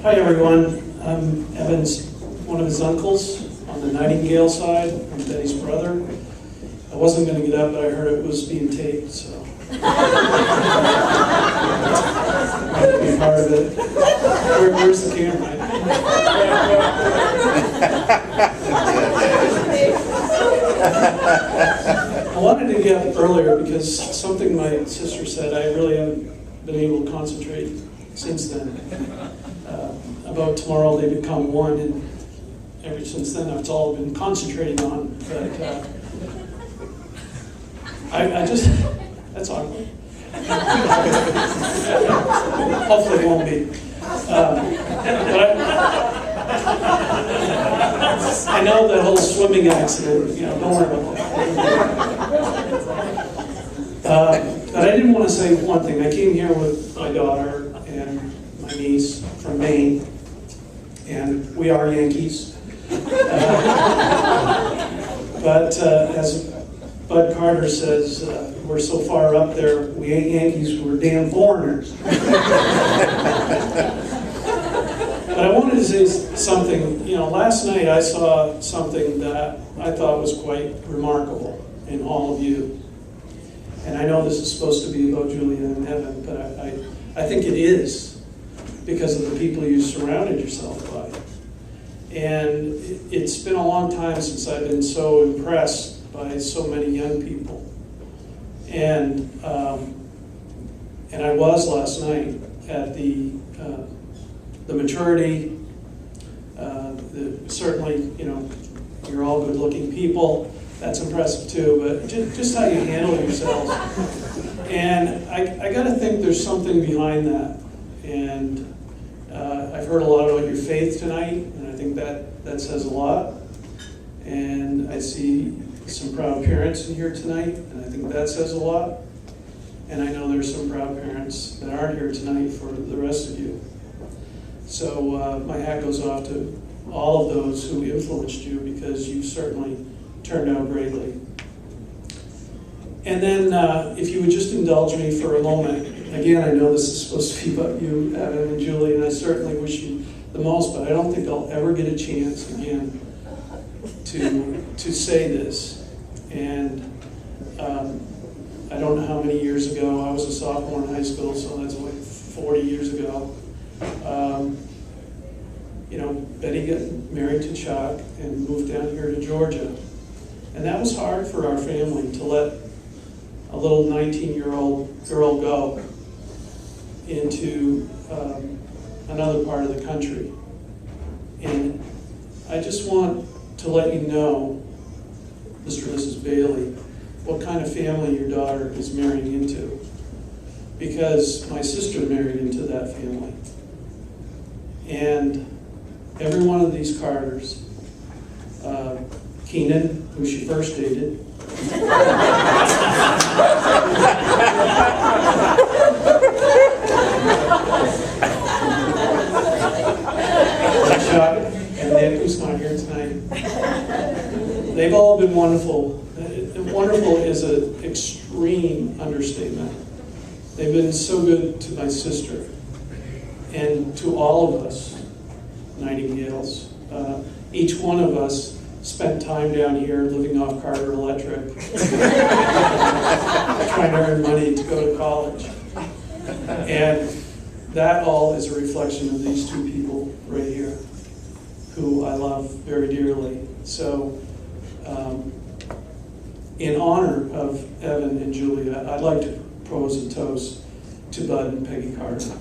Hi everyone, I'm Evan's, one of his uncles on the Nightingale side. I'm Betty's brother. I wasn't going to get up, but I heard it was being taped, so I have to be part of it. Where's the camera? I wanted to get up earlier because something my sister said, I really haven't been able to concentrate since then. About tomorrow they become one, and ever since then that's all I've been concentrating on. But I just, that's awkward. Hopefully it won't be. But I know that whole swimming accident, don't worry about that. But I didn't want to say one thing. I came here with my daughter and my niece from Maine, and we are Yankees. But as Bud Carter says, we're so far up there, we ain't Yankees, we're damn foreigners. But I wanted to say something. Last night I saw something that I thought was quite remarkable in all of you. And I know this is supposed to be about Julia and Evan, but I think it is because of the people you surrounded yourself by. And it's been a long time since I've been so impressed by so many young people. And I was last night at the maturity. Certainly, you're all good-looking people. That's impressive too. But just how you handle yourselves. And I got to think there's something behind that. And I've heard a lot about your faith tonight, and I think that says a lot. And I see some proud parents in here tonight, and I think that says a lot. And I know there's some proud parents that aren't here tonight for the rest of you. So my hat goes off to all of those who influenced you, because you certainly turned out greatly. And then if you would just indulge me for a moment. Again, I know this is supposed to be about you, Evan and Julie, and I certainly wish you the most, but I don't think I'll ever get a chance again to say this. And I don't know how many years ago. I was a sophomore in high school, so that's like 40 years ago. Betty got married to Chuck and moved down here to Georgia. And that was hard for our family, to let a little 19-year-old girl go into another part of the country. And I just want to let you know, Mr. and Mrs. Bailey, what kind of family your daughter is marrying into. Because my sister married into that family. And every one of these Carters, Keenan, who she first dated, Chuck, and Nick, who's not here tonight, they've all been wonderful. Wonderful is an extreme understatement. They've been so good to my sister and to all of us Nightingales. Each one of us spent time down here living off Carter Electric, trying to earn money to go to college. And that all is a reflection of these two people right here, who I love very dearly. So, in honor of Evan and Julia, I'd like to propose a toast to Bud and Peggy Carter.